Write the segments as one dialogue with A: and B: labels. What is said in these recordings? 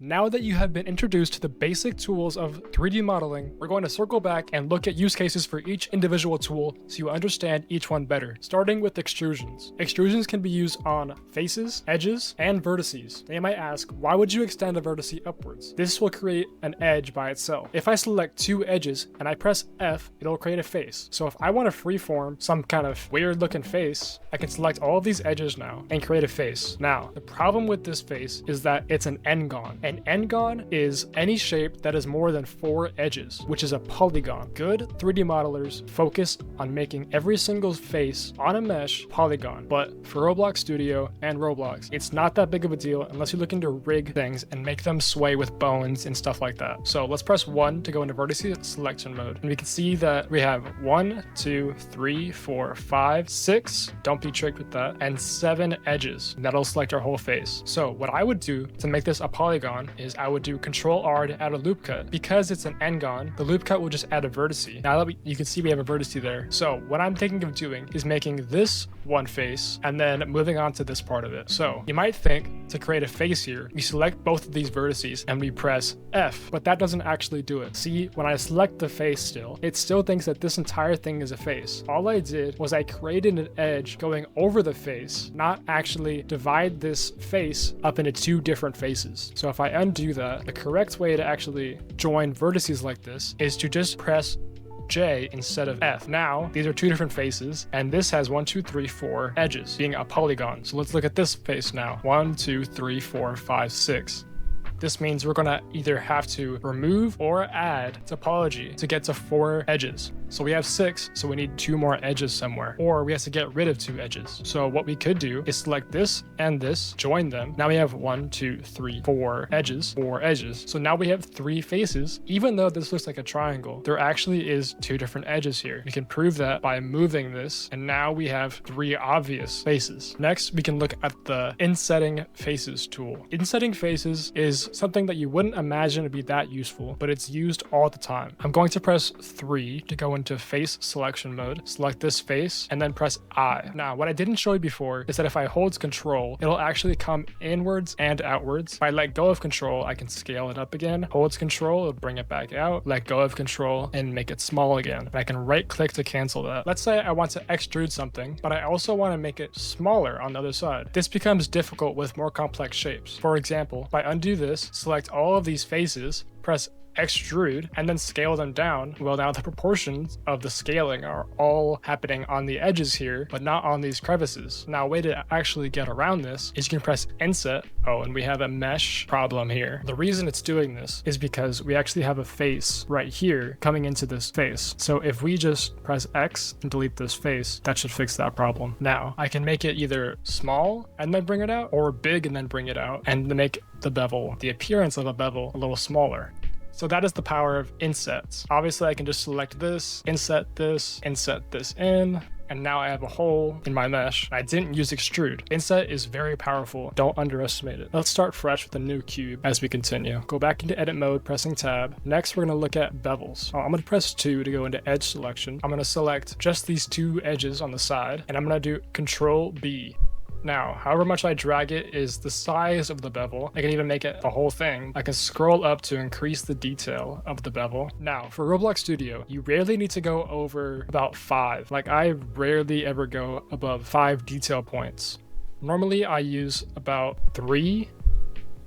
A: Now that you have been introduced to the basic tools of 3D modeling, we're going to circle back and look at use cases for each individual tool so you understand each one better, starting with extrusions. Extrusions can be used on faces, edges, and vertices. They might ask, why would you extend a vertice upwards? This will create an edge by itself. If I select two edges and I press F, it'll create a face. So if I want to freeform some kind of weird looking face, I can select all of these edges now and create a face. Now, the problem with this face is that it's an n-gon. An n-gon is any shape that is more than 4 edges, which is a polygon. Good 3D modelers focus on making every single face on a mesh polygon, but for Roblox Studio and Roblox, it's not that big of a deal unless you're looking to rig things and make them sway with bones and stuff like that. So let's press 1 to go into vertice selection mode, and we can see that we have 1, 2, 3, 4, 5, 6, don't be tricked with that, and 7 edges. And that'll select our whole face. So what I would do to make this a polygon is I would do Control R to add a loop cut. Because it's an n-gon, the loop cut will just add a vertice. Now that you can see we have a vertice there. So what I'm thinking of doing is making this one face and then moving on to this part of it. So you might think to create a face here, we select both of these vertices and we press F, but that doesn't actually do it. See, when I select the face still, it still thinks that this entire thing is a face. All I did was I created an edge going over the face, not actually divide this face up into 2 different faces. So if I undo that, the correct way to actually join vertices like this is to just press J instead of F. Now, these are 2 different faces, and this has 1, 2, 3, 4 edges, being a polygon. So let's look at this face now. 1, 2, 3, 4, 5, 6. This means we're gonna either have to remove or add topology to get to 4 edges. So we have 6, so we need 2 more edges somewhere, or we have to get rid of 2 edges. So what we could do is select this and this, join them. Now we have 1, 2, 3, 4 edges, 4 edges. So now we have 3 faces. Even though this looks like a triangle, there actually is 2 different edges here. We can prove that by moving this, and now we have 3 obvious faces. Next, we can look at the insetting faces tool. Insetting faces is something that you wouldn't imagine to be that useful, but it's used all the time. I'm going to press 3 to go into face selection mode, select this face, and then press I. Now, what I didn't show you before is that if I hold control, it'll actually come inwards and outwards. If I let go of control, I can scale it up again. Hold control, it'll bring it back out. Let go of control and make it small again. And I can right click to cancel that. Let's say I want to extrude something, but I also want to make it smaller on the other side. This becomes difficult with more complex shapes. For example, if I undo this, select all of these faces, press extrude, and then scale them down. Well, now the proportions of the scaling are all happening on the edges here, but not on these crevices. Now, a way to actually get around this is you can press inset. Oh, and we have a mesh problem here. The reason it's doing this is because we actually have a face right here coming into this face. So if we just press X and delete this face, that should fix that problem. Now, I can make it either small and then bring it out, or big and then bring it out, and make the bevel, the appearance of a bevel, a little smaller. So that is the power of insets. Obviously, I can just select this inset this in, and now I have a hole in my mesh. I didn't use extrude. Inset is very powerful. Don't underestimate it. Let's start fresh with a new cube as we continue. Go back into edit mode, pressing tab. Next, we're gonna look at bevels. I'm gonna press 2 to go into edge selection. I'm gonna select just these 2 edges on the side, and I'm gonna do Control B. Now, however much I drag it is the size of the bevel. I can even make it the whole thing. I can scroll up to increase the detail of the bevel. Now, for Roblox Studio, you rarely need to go over about 5. Like, I rarely ever go above 5 detail points. Normally, I use about 3.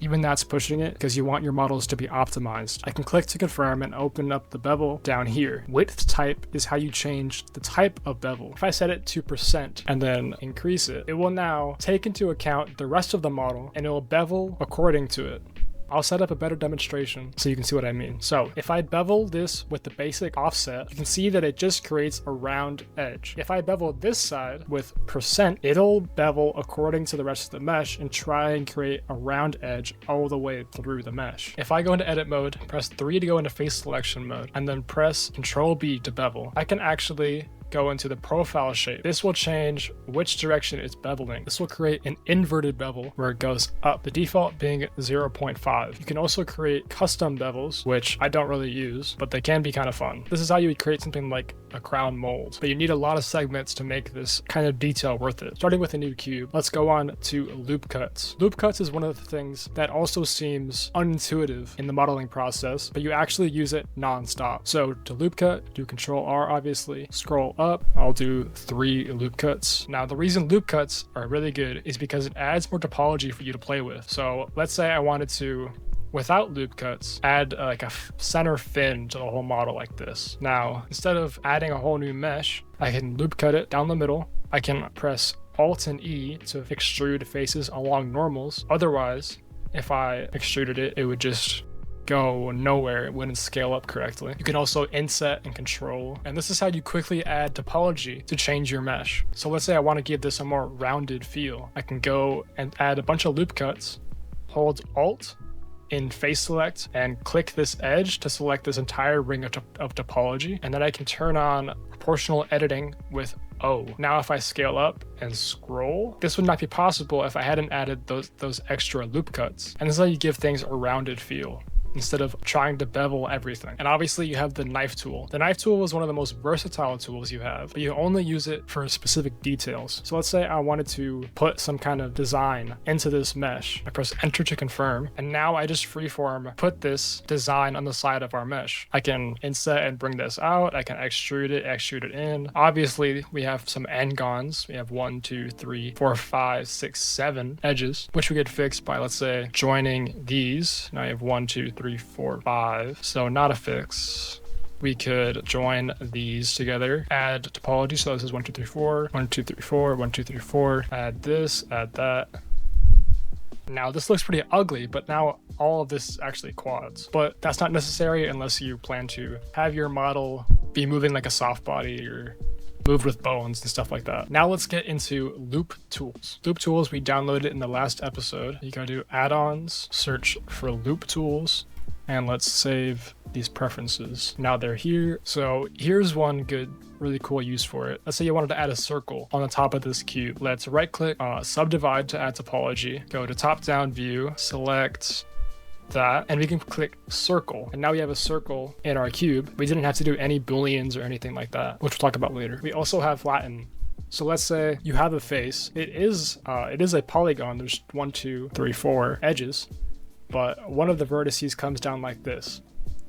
A: Even that's pushing it because you want your models to be optimized. I can click to confirm and open up the bevel down here. Width type is how you change the type of bevel. If I set it to % and then increase it, it will now take into account the rest of the model and it will bevel according to it. I'll set up a better demonstration so you can see what I mean. So if I bevel this with the basic offset, you can see that it just creates a round edge. If I bevel this side with %, it'll bevel according to the rest of the mesh and try and create a round edge all the way through the mesh. If I go into edit mode, press 3 to go into face selection mode, and then press Control B to bevel, I can actually go into the profile shape. This will change which direction it's beveling. This will create an inverted bevel where it goes up, the default being 0.5. You can also create custom bevels, which I don't really use, but they can be kind of fun. This is how you would create something like a crown mold, but you need a lot of segments to make this kind of detail worth it. Starting with a new cube, let's go on to loop cuts. Loop cuts is one of the things that also seems unintuitive in the modeling process, but you actually use it non-stop. So to loop cut, do Control R obviously, scroll up, I'll do 3 loop cuts. Now the reason loop cuts are really good is because it adds more topology for you to play with. So let's say I wanted to, without loop cuts, add like a center fin to the whole model like this. Now, instead of adding a whole new mesh, I can loop cut it down the middle. I can press Alt and E to extrude faces along normals. Otherwise, if I extruded it, it would just go nowhere. It wouldn't scale up correctly. You can also inset and control, and this is how you quickly add topology to change your mesh. So let's say I want to give this a more rounded feel. I can go and add a bunch of loop cuts, hold Alt in face select and click this edge to select this entire ring of topology, and then I can turn on proportional editing with O. Now if I scale up and scroll, this would not be possible if I hadn't added those extra loop cuts. And this is how you give things a rounded feel instead of trying to bevel everything. And obviously you have the knife tool. The knife tool is one of the most versatile tools you have, but you only use it for specific details. So let's say I wanted to put some kind of design into this mesh. I press enter to confirm, and now I just freeform put this design on the side of our mesh. I can inset and bring this out. I can extrude it in. Obviously we have some n-gons. We have 1, 2, 3, 4, 5, 6, 7 edges, which we could fix by, let's say, joining these. Now I have 1, 2, 3, 4, 5. So not a fix. We could join these together, add topology. So this is 1, 2, 3, 4, 1, 2, 3, 4, 1, 2, 3, 4. Add this, add that. Now this looks pretty ugly, but now all of this is actually quads. But that's not necessary unless you plan to have your model be moving like a soft body or moved with bones and stuff like that. Now let's get into loop tools. Loop tools, we downloaded in the last episode. You gotta do add-ons, search for loop tools, and let's save these preferences. Now they're here. So here's one good, really cool use for it. Let's say you wanted to add a circle on the top of this cube. Let's right click, subdivide to add topology, go to top down view, select that, and we can click circle, and now we have a circle in our cube. We didn't have to do any booleans or anything like that, which we'll talk about later. We also have flatten. So let's say you have a face. It is a polygon. There's 1, 2, 3, 4 edges, but one of the vertices comes down like this.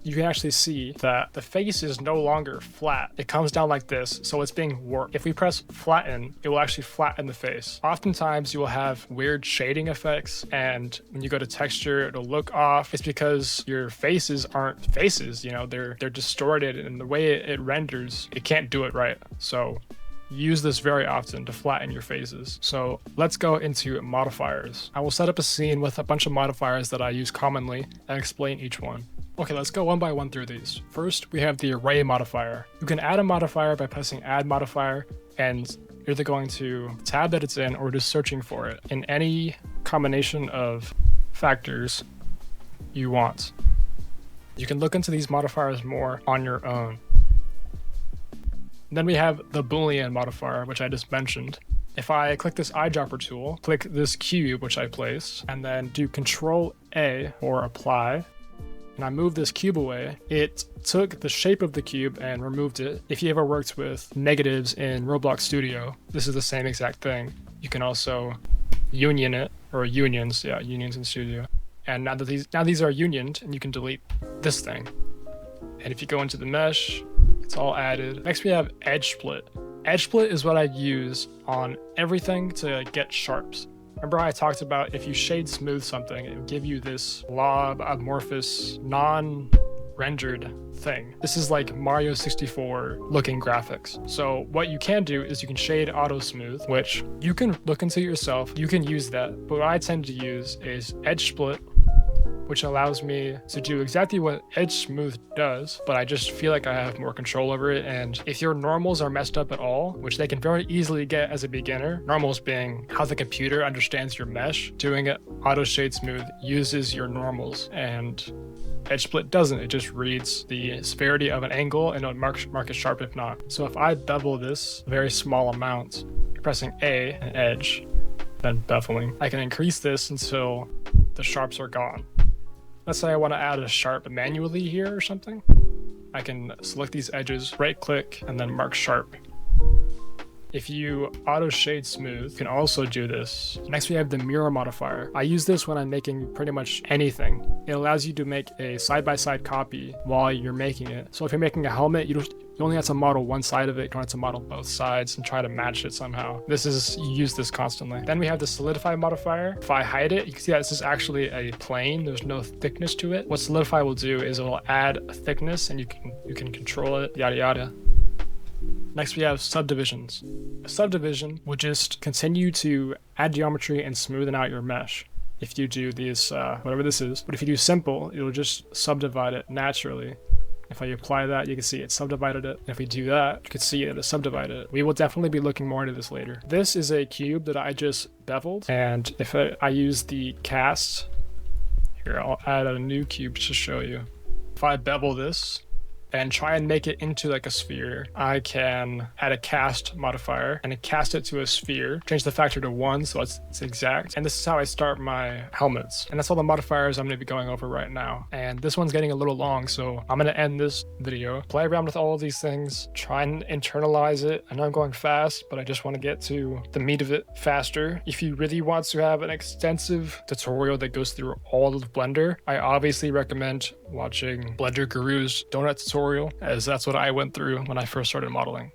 A: You can actually see that the face is no longer flat. It comes down like this, so it's being warped. If we press flatten, it will actually flatten the face. Oftentimes you will have weird shading effects, and when you go to texture, it'll look off. It's because your faces aren't faces, you know, they're distorted, and the way it renders, it can't do it right. So use this very often to flatten your faces. So let's go into modifiers. I will set up a scene with a bunch of modifiers that I use commonly and explain each one. Okay, let's go one by one through these. First, we have the array modifier. You can add a modifier by pressing add modifier, and you're either going to the tab that it's in or just searching for it in any combination of factors you want. You can look into these modifiers more on your own. Then we have the Boolean modifier, which I just mentioned. If I click this eyedropper tool, click this cube, which I placed, and then do Control A or apply, and I move this cube away, it took the shape of the cube and removed it. If you ever worked with negatives in Roblox Studio, this is the same exact thing. You can also union it, or unions, yeah, unions in Studio. And now these are unioned, and you can delete this thing. And if you go into the mesh, it's all added. Next we have edge split. Edge split is what I use on everything to get sharps. Remember how I talked about if you shade smooth something, it would give you this blob, amorphous, non-rendered thing. This is like Mario 64 looking graphics. So what you can do is you can shade auto smooth, which you can look into yourself. You can use that. But what I tend to use is edge split, which allows me to do exactly what edge smooth does, but I just feel like I have more control over it. And if your normals are messed up at all, which they can very easily get as a beginner, normals being how the computer understands your mesh, doing it auto shade smooth uses your normals, and edge split doesn't. It just reads the severity of an angle and it'll mark it sharp if not. So if I bevel this very small amount, pressing A and edge, then beveling, I can increase this until the sharps are gone. Let's say I want to add a sharp manually here or something. I can select these edges, right click, and then mark sharp. If you auto shade smooth, you can also do this. Next we have the mirror modifier. I use this when I'm making pretty much anything. It allows you to make a side-by-side copy while you're making it. So if you're making a helmet, you only have to model one side of it. You don't have to model both sides and try to match it somehow. You use this constantly. Then we have the solidify modifier. If I hide it, you can see that this is actually a plane. There's no thickness to it. What solidify will do is it'll add a thickness and you can control it, yada yada. Next we have subdivisions. A subdivision will just continue to add geometry and smoothen out your mesh. If you do these, whatever this is, but if you do simple, it'll just subdivide it naturally. If I apply that, you can see it subdivided it. And if we do that, you can see that it subdivided it. We will definitely be looking more into this later. This is a cube that I just beveled. And if I use the cast, here, I'll add a new cube to show you. If I bevel this, and try and make it into like a sphere, I can add a cast modifier and cast it to a sphere, change the factor to 1 so it's exact. And this is how I start my helmets. And that's all the modifiers I'm gonna be going over right now. And this one's getting a little long, so I'm gonna end this video, play around with all of these things, try and internalize it. I know I'm going fast, but I just wanna get to the meat of it faster. If you really want to have an extensive tutorial that goes through all of Blender, I obviously recommend watching Blender Guru's donut tutorial, as that's what I went through when I first started modeling.